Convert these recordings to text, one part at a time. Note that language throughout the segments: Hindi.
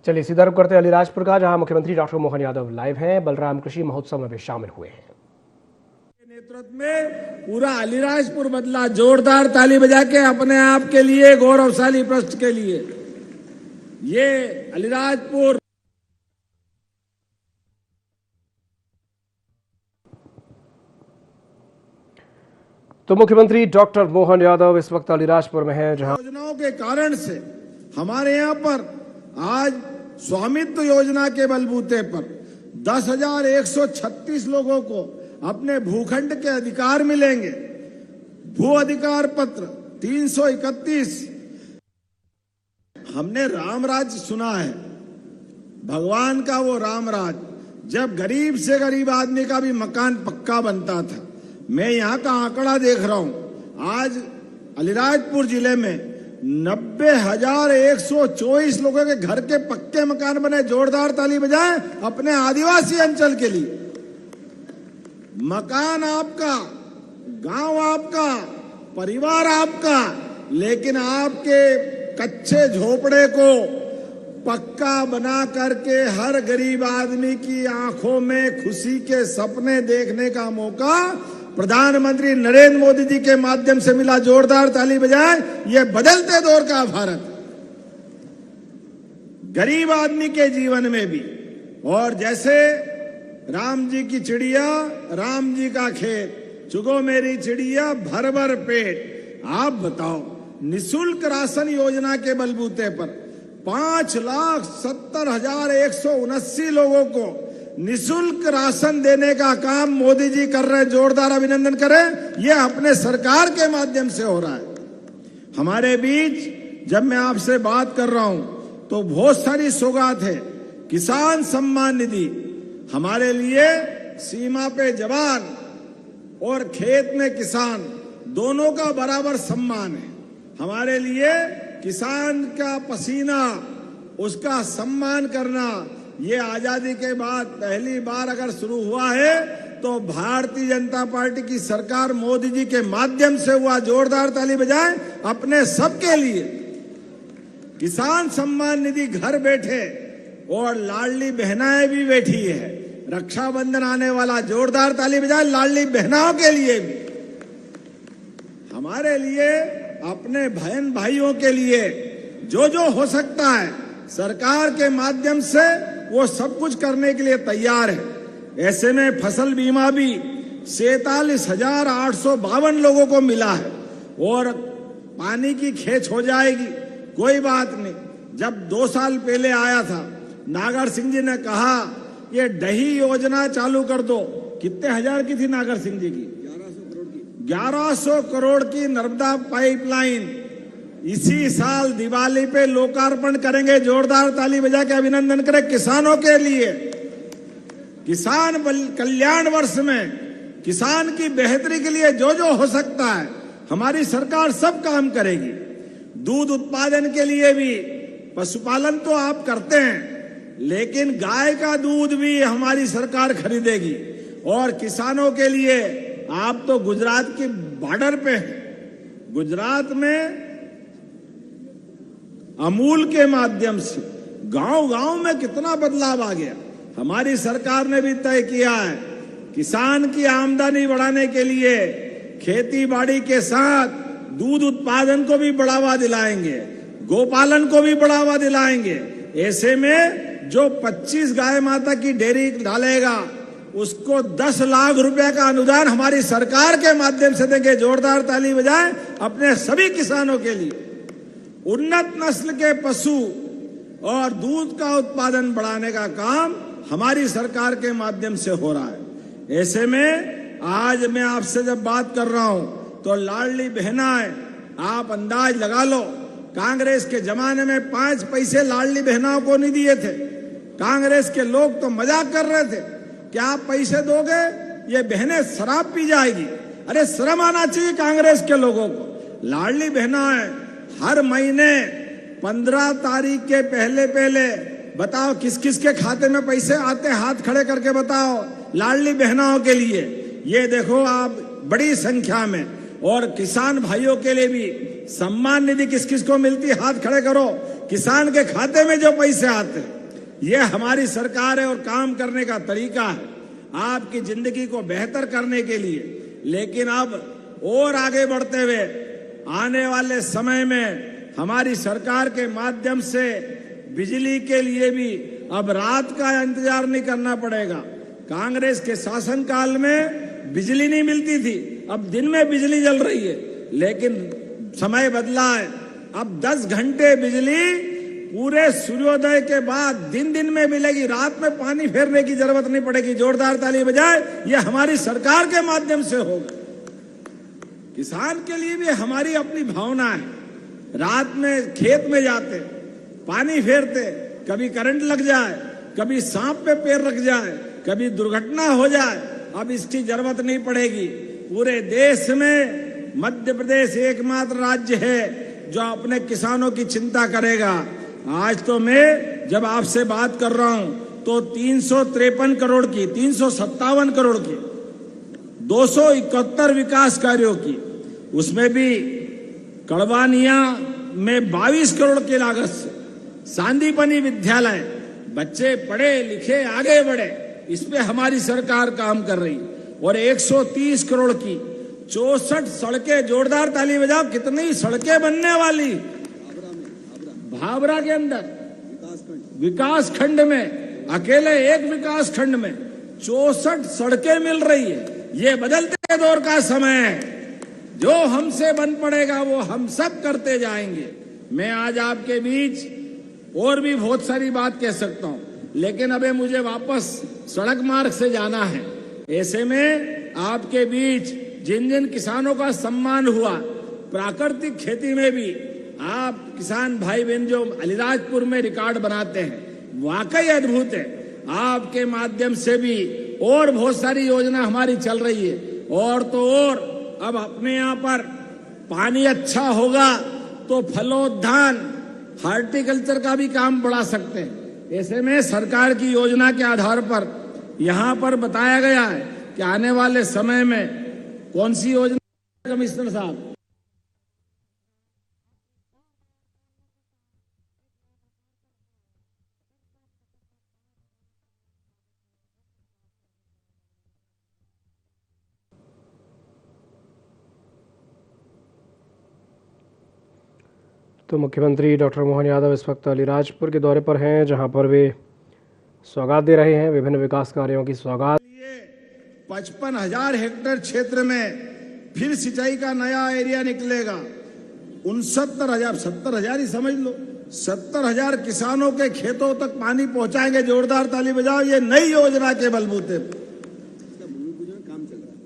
चलिए सीधा रुख करते हैं अलीराजपुर का, जहां मुख्यमंत्री डॉक्टर मोहन यादव लाइव हैं। बलराम कृषि महोत्सव में भी शामिल हुए हैं। नेतृत्व में पूरा अलीराजपुर बदला। जोरदार ताली बजा के अपने आप के लिए गौरवशाली पृष्ठ के लिए ये अलीराजपुर। तो मुख्यमंत्री डॉक्टर मोहन यादव इस वक्त अलीराजपुर में हैं, जहां योजनाओं के कारण से हमारे यहाँ पर आज स्वामित्व योजना के बलबूते पर 10,136 लोगों को अपने भूखंड के अधिकार मिलेंगे। भू अधिकार पत्र 331। हमने राम राज्य सुना है, भगवान का वो राम राज्य, जब गरीब से गरीब आदमी का भी मकान पक्का बनता था। मैं यहाँ का आंकड़ा देख रहा हूं, आज अलीराजपुर जिले में 90,124 लोगों के घर के पक्के मकान बने। जोरदार ताली बजाएं अपने आदिवासी अंचल के लिए। मकान आपका, गांव आपका, परिवार आपका, लेकिन आपके कच्चे झोपड़े को पक्का बना करके हर गरीब आदमी की आंखों में खुशी के सपने देखने का मौका प्रधानमंत्री नरेंद्र मोदी जी के माध्यम से मिला। जोरदार ताली बजाएं। ये बदलते दौर का भारत, गरीब आदमी के जीवन में भी। और जैसे राम जी की चिड़िया, राम जी का खेत, चुगो मेरी चिड़िया भर भर पेट। आप बताओ, निशुल्क राशन योजना के बलबूते पर 5,70,179 लोगों को निशुल्क राशन देने का काम मोदी जी कर रहे हैं। जोरदार अभिनंदन करें। यह अपने सरकार के माध्यम से हो रहा है। हमारे बीच जब मैं आपसे बात कर रहा हूं तो बहुत सारी सौगात है। किसान सम्मान निधि हमारे लिए सीमा पे जवान और खेत में किसान दोनों का बराबर सम्मान है। हमारे लिए किसान का पसीना, उसका सम्मान करना, ये आजादी के बाद पहली बार अगर शुरू हुआ है तो भारतीय जनता पार्टी की सरकार मोदी जी के माध्यम से हुआ। जोरदार ताली बजाएं अपने सबके लिए। किसान सम्मान निधि घर बैठे, और लाडली बहनाएं भी बैठी है। रक्षाबंधन आने वाला, जोरदार ताली बजाएं लाडली बहनाओं के लिए भी। हमारे लिए, अपने बहन भाइयों के लिए जो हो सकता है सरकार के माध्यम से वो सब कुछ करने के लिए तैयार है। ऐसे में फसल बीमा भी 47,852 लोगों को मिला है। और पानी की खेच हो जाएगी, कोई बात नहीं। जब 2 साल पहले आया था, नागर सिंह जी ने कहा ये दही योजना चालू कर दो। कितने हजार की थी नागर सिंह जी की? 1100 करोड़ की नर्मदा पाइपलाइन इसी साल दिवाली पे लोकार्पण करेंगे। जोरदार ताली बजा के अभिनंदन करें किसानों के लिए। किसान कल्याण वर्ष में किसान की बेहतरी के लिए जो हो सकता है हमारी सरकार सब काम करेगी। दूध उत्पादन के लिए भी, पशुपालन तो आप करते हैं, लेकिन गाय का दूध भी हमारी सरकार खरीदेगी। और किसानों के लिए, आप तो गुजरात के बॉर्डर पे हैं, गुजरात में अमूल के माध्यम से गांव-गांव में कितना बदलाव आ गया। हमारी सरकार ने भी तय किया है किसान की आमदनी बढ़ाने के लिए खेती बाड़ी के साथ दूध उत्पादन को भी बढ़ावा दिलाएंगे, गोपालन को भी बढ़ावा दिलाएंगे। ऐसे में जो 25 गाय माता की डेयरी डालेगा उसको 10 लाख रुपए का अनुदान हमारी सरकार के माध्यम से देंगे। जोरदार ताली बजाएं अपने सभी किसानों के लिए। उन्नत नस्ल के पशु और दूध का उत्पादन बढ़ाने का काम हमारी सरकार के माध्यम से हो रहा है। ऐसे में आज मैं आपसे जब बात कर रहा हूं तो लाडली बहनाएं, आप अंदाज लगा लो, कांग्रेस के जमाने में 5 पैसे लाडली बहनाओं को नहीं दिए थे। कांग्रेस के लोग तो मजाक कर रहे थे, क्या आप पैसे दोगे ये बहनें शराब पी जाएगी। अरे शर्म आना चाहिए कांग्रेस के लोगों को। लाडली बहनाएं हर महीने 15 तारीख के पहले बताओ किस किस के खाते में पैसे आते, हाथ खड़े करके बताओ लाडली बहनाओं के लिए। ये देखो आप, बड़ी संख्या में और किसान भाइयों के लिए भी सम्मान निधि किस किस को मिलती है, हाथ खड़े करो। किसान के खाते में जो पैसे आते हैं, ये हमारी सरकार है और काम करने का तरीका है आपकी जिंदगी को बेहतर करने के लिए। लेकिन अब और आगे बढ़ते हुए आने वाले समय में हमारी सरकार के माध्यम से बिजली के लिए भी अब रात का इंतजार नहीं करना पड़ेगा। कांग्रेस के शासनकाल में बिजली नहीं मिलती थी, अब दिन में बिजली जल रही है। लेकिन समय बदला है, अब 10 घंटे बिजली पूरे सूर्योदय के बाद दिन दिन में मिलेगी, रात में पानी फेरने की जरूरत नहीं पड़ेगी। जोरदार ताली बजाए, ये हमारी सरकार के माध्यम से होगा। किसान के लिए भी हमारी अपनी भावना है। रात में खेत में जाते, पानी फेरते, कभी करंट लग जाए, कभी सांप पे पैर रख जाए, कभी दुर्घटना हो जाए, अब इसकी जरूरत नहीं पड़ेगी। पूरे देश में मध्य प्रदेश एकमात्र राज्य है जो अपने किसानों की चिंता करेगा। आज तो मैं जब आपसे बात कर रहा हूं तो 353 करोड़ की, 357 करोड़ की, 271 विकास कार्यों की, उसमें भी कड़वानिया में 22 करोड़ की लागत से सांदीपनी विद्यालय, बच्चे पढ़े लिखे आगे बढ़े, इस पे हमारी सरकार काम कर रही। और 130 करोड़ की 64 सड़कें, जोरदार ताली बजाओ, कितनी सड़कें बनने वाली भाबरा के अंदर विकास खंड में, अकेले एक विकास खंड में 64 सड़कें मिल रही है। ये बदलते दौर का समय है, जो हमसे बन पड़ेगा वो हम सब करते जाएंगे। मैं आज आपके बीच और भी बहुत सारी बात कह सकता हूं, लेकिन अबे मुझे वापस सड़क मार्ग से जाना है। ऐसे में आपके बीच जिन जिन किसानों का सम्मान हुआ, प्राकृतिक खेती में भी आप किसान भाई बहन जो अलीराजपुर में रिकॉर्ड बनाते हैं, वाकई अद्भुत है। आपके माध्यम से भी और बहुत सारी योजना हमारी चल रही है। और तो और अब अपने यहाँ पर पानी अच्छा होगा तो फलोद्यान, हार्टिकल्चर का भी काम बढ़ा सकते हैं। ऐसे में सरकार की योजना के आधार पर यहाँ पर बताया गया है कि आने वाले समय में कौन सी योजना, कमिश्नर साहब, तो मुख्यमंत्री डॉक्टर मोहन यादव इस वक्त अलीराजपुर के दौरे पर हैं, जहां पर वे सौगात दे रहे हैं, विभिन्न विकास कार्यों की सौगात। 55,000 हेक्टेयर क्षेत्र में फिर सिंचाई का नया एरिया निकलेगा। 69,000, 70,000 ही समझ लो, 70,000 किसानों के खेतों तक पानी पहुंचाएंगे। जोरदार ताली बजाओ, ये नई योजना के बलबूते पर।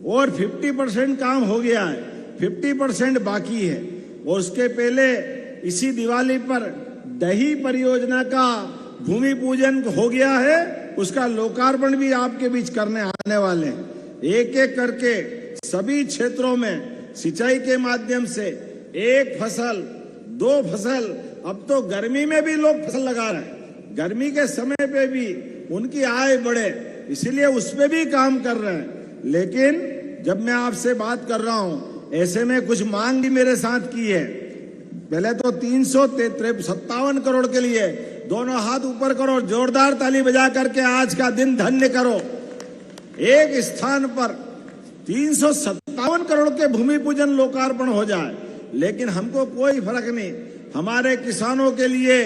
और 50% काम हो गया है, 50% बाकी है। और उसके पहले इसी दिवाली पर दही परियोजना का भूमि पूजन हो गया है, उसका लोकार्पण भी आपके बीच करने आने वाले हैं। एक एक करके सभी क्षेत्रों में सिंचाई के माध्यम से 1 फसल 2 फसल, अब तो गर्मी में भी लोग फसल लगा रहे हैं, गर्मी के समय पे भी उनकी आय बढ़े, इसलिए उस पर भी काम कर रहे हैं। लेकिन जब मैं आपसे बात कर रहा हूं, ऐसे में कुछ मांग भी मेरे साथ की है। पहले तो 357 करोड़ के लिए दोनों हाथ ऊपर करो, जोरदार ताली बजा करके आज का दिन धन्य करो। एक स्थान पर 357 करोड़ के भूमि पूजन लोकार्पण हो जाए, लेकिन हमको कोई फर्क नहीं। हमारे किसानों के लिए,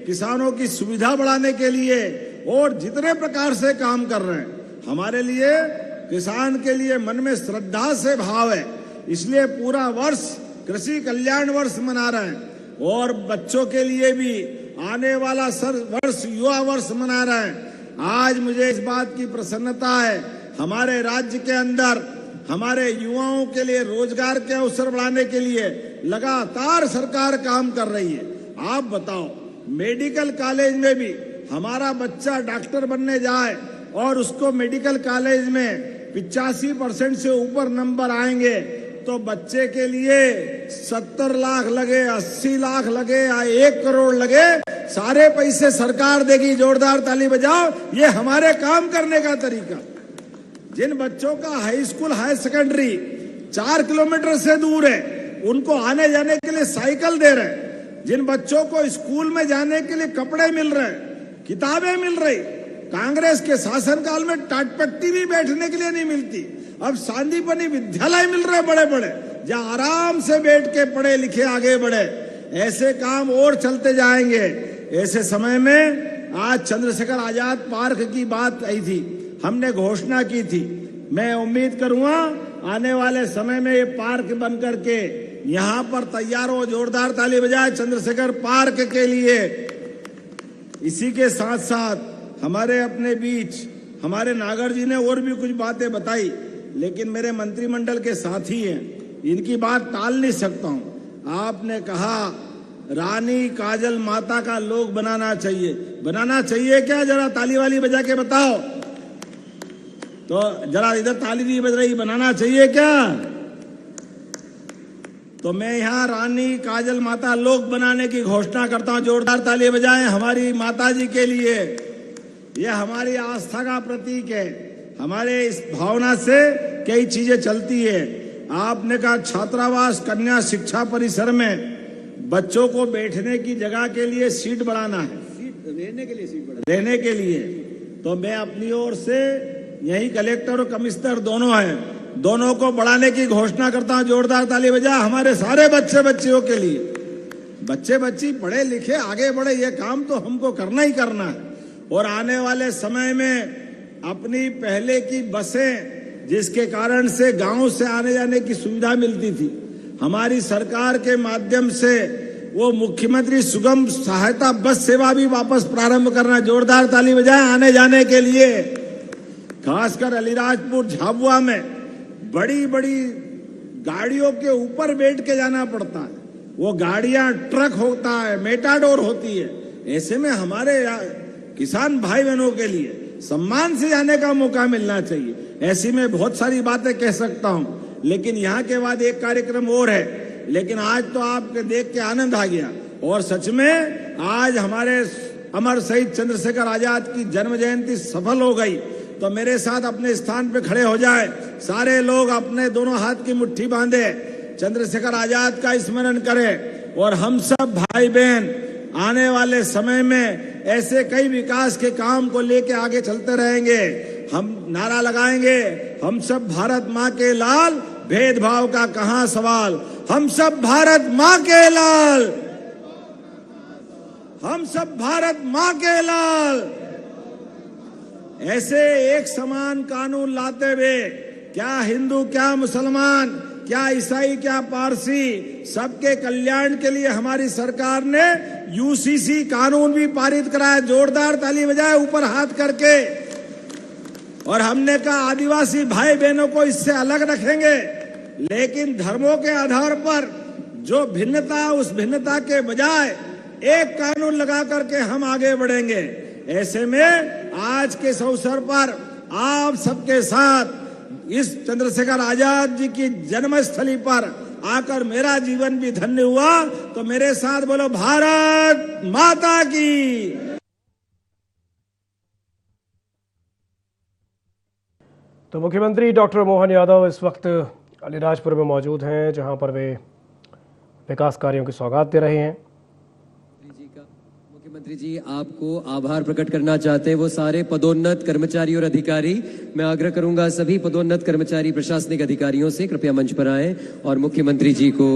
किसानों की सुविधा बढ़ाने के लिए और जितने प्रकार से काम कर रहे हैं, हमारे लिए किसान के लिए मन में श्रद्धा से भाव है, इसलिए पूरा वर्ष कृषि कल्याण वर्ष मना रहे हैं। और बच्चों के लिए भी आने वाला वर्ष युवा वर्ष मना रहे हैं। आज मुझे इस बात की प्रसन्नता है, हमारे राज्य के अंदर हमारे युवाओं के लिए रोजगार के अवसर बढ़ाने के लिए लगातार सरकार काम कर रही है। आप बताओ, मेडिकल कॉलेज में भी हमारा बच्चा डॉक्टर बनने जाए और उसको मेडिकल कॉलेज में 85% से ऊपर नंबर आएंगे तो बच्चे के लिए 70 लाख लगे, 80 लाख लगे या 1 करोड़ लगे, सारे पैसे सरकार देगी। जोरदार ताली बजाओ, ये हमारे काम करने का तरीका। जिन बच्चों का high school high secondary 4 kilometre से दूर है, उनको आने जाने के लिए साइकिल दे रहे हैं। जिन बच्चों को स्कूल में जाने के लिए कपड़े मिल रहे हैं, किताबें मिल रही, कांग्रेस के शासनकाल में टाटपट्टी भी बैठने के लिए नहीं मिलती। अब सांदीपनी विद्यालय मिल रहे बड़े बड़े, जहां आराम से बैठ के पढ़े लिखे आगे बढ़े। ऐसे काम और चलते जाएंगे। ऐसे समय में आज चंद्रशेखर आजाद पार्क की बात आई थी, हमने घोषणा की थी। मैं उम्मीद करूंगा आने वाले समय में ये पार्क बन करके यहाँ पर तैयार हो। जोरदार ताली बजाए चंद्रशेखर पार्क के लिए। इसी के साथ साथ हमारे अपने बीच हमारे नागर जी ने और भी कुछ बातें बताई, लेकिन मेरे मंत्रिमंडल के साथी हैं, इनकी बात टाल नहीं सकता हूं। आपने कहा रानी काजल माता का लोग बनाना चाहिए। बनाना चाहिए क्या? जरा ताली वाली बजा के बताओ तो। जरा इधर ताली नहीं बज रही, बनाना चाहिए क्या? तो मैं यहाँ रानी काजल माता लोग बनाने की घोषणा करता हूं। जोरदार ताली बजाएं हमारी माता जी के लिए। यह हमारी आस्था का प्रतीक है। हमारे इस भावना से कई चीजें चलती है। आपने कहा छात्रावास कन्या शिक्षा परिसर में बच्चों को बैठने की जगह के लिए सीट बढ़ाना है, रहने के लिए। तो मैं अपनी ओर से यही कलेक्टर और कमिश्नर दोनों हैं, दोनों को बढ़ाने की घोषणा करता हूं। जोरदार ताली बजा हमारे सारे बच्चे बच्चियों के लिए। बच्चे बच्ची पढ़े लिखे आगे बढ़े, ये काम तो हमको करना ही करना है। और आने वाले समय में अपनी पहले की बसें, जिसके कारण से गांव से आने जाने की सुविधा मिलती थी, हमारी सरकार के माध्यम से वो मुख्यमंत्री सुगम सहायता बस सेवा भी वापस प्रारंभ करना। जोरदार ताली बजाएं आने जाने के लिए। खासकर अलीराजपुर झाबुआ में बड़ी बड़ी गाड़ियों के ऊपर बैठ के जाना पड़ता है। वो गाड़ियां ट्रक होता है, मेटाडोर होती है। ऐसे में हमारे किसान भाई बहनों के लिए सम्मान से जाने का मौका मिलना चाहिए। ऐसी में बहुत सारी बातें कह सकता हूं, लेकिन यहाँ के बाद एक कार्यक्रम और है। लेकिन आज तो आपके देख के आनंद आ गया। और सच में आज हमारे अमर शहीद चंद्रशेखर आजाद की जन्म जयंती सफल हो गई। तो मेरे साथ अपने स्थान पे खड़े हो जाए सारे लोग, अपने दोनों हाथ की मुट्ठी बांधे, चंद्रशेखर आजाद का स्मरण करें। और हम सब भाई बहन आने वाले समय में ऐसे कई विकास के काम को लेके आगे चलते रहेंगे। हम नारा लगाएंगे, हम सब भारत माँ के लाल, भेदभाव का कहां सवाल। हम सब भारत माँ के लाल, हम सब भारत माँ के लाल। ऐसे एक समान कानून लाते हुए क्या हिंदू, क्या मुसलमान, क्या ईसाई, क्या पारसी, सबके कल्याण के लिए हमारी सरकार ने यूसीसी कानून भी पारित कराया। जोरदार ताली बजाए ऊपर हाथ करके। और हमने कहा आदिवासी भाई बहनों को इससे अलग रखेंगे, लेकिन धर्मों के आधार पर जो भिन्नता, उस भिन्नता के बजाय एक कानून लगा करके हम आगे बढ़ेंगे। ऐसे में आज के इस अवसर पर आप सबके साथ इस चंद्रशेखर आजाद जी की जन्मस्थली पर आकर मेरा जीवन भी धन्य हुआ। तो मेरे साथ बोलो भारत माता की। तो मुख्यमंत्री डॉक्टर मोहन यादव इस वक्त अलीराजपुर में मौजूद हैं, जहां पर वे विकास कार्यों की सौगात दे रहे हैं। मुख्यमंत्री जी आपको आभार प्रकट करना चाहते हैं वो सारे पदोन्नत कर्मचारी और अधिकारी। मैं आग्रह करूंगा सभी पदोन्नत कर्मचारी प्रशासनिक अधिकारियों से कृपया मंच पर आएं और मुख्यमंत्री जी को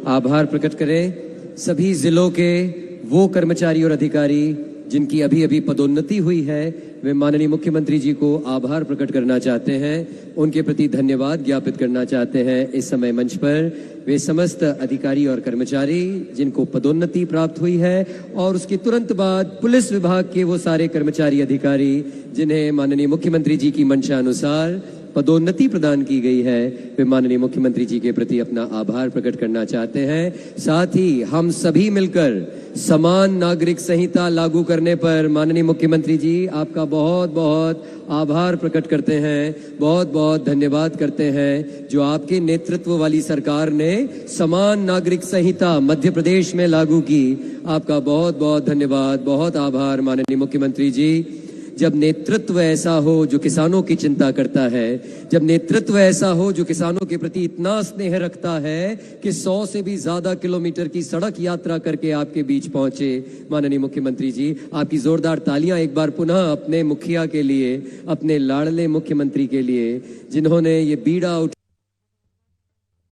आभार प्रकट करें। सभी जिलों के वो कर्मचारी और अधिकारी जिनकी अभी अभी पदोन्नति हुई है, वे माननीय मुख्यमंत्री जी को आभार प्रकट करना चाहते हैं, उनके प्रति धन्यवाद ज्ञापित करना चाहते हैं। इस समय मंच पर वे समस्त अधिकारी और कर्मचारी जिनको पदोन्नति प्राप्त हुई है और उसके तुरंत बाद पुलिस विभाग के वो सारे कर्मचारी अधिकारी जिन्हें माननीय मुख्यमंत्री जी की मंशा अनुसार पदोन्नति प्रदान की गई है, वे माननीय मुख्यमंत्री जी के प्रति अपना आभार प्रकट करना चाहते हैं। साथ ही हम सभी मिलकर समान नागरिक संहिता लागू करने पर माननीय मुख्यमंत्री जी आपका बहुत बहुत आभार प्रकट करते हैं, बहुत बहुत धन्यवाद करते हैं। जो आपके नेतृत्व वाली सरकार ने समान नागरिक संहिता मध्य प्रदेश में लागू की, आपका बहुत बहुत धन्यवाद, बहुत आभार माननीय मुख्यमंत्री जी। जब नेतृत्व ऐसा हो जो किसानों की चिंता करता है, जब नेतृत्व ऐसा हो जो किसानों के प्रति इतना स्नेह रखता है कि 100 से भी ज्यादा किलोमीटर की सड़क यात्रा करके आपके बीच पहुंचे, माननीय मुख्यमंत्री जी, आपकी जोरदार तालियां एक बार पुनः अपने मुखिया के लिए, अपने लाडले मुख्यमंत्री के लिए, जिन्होंने ये बीड़ा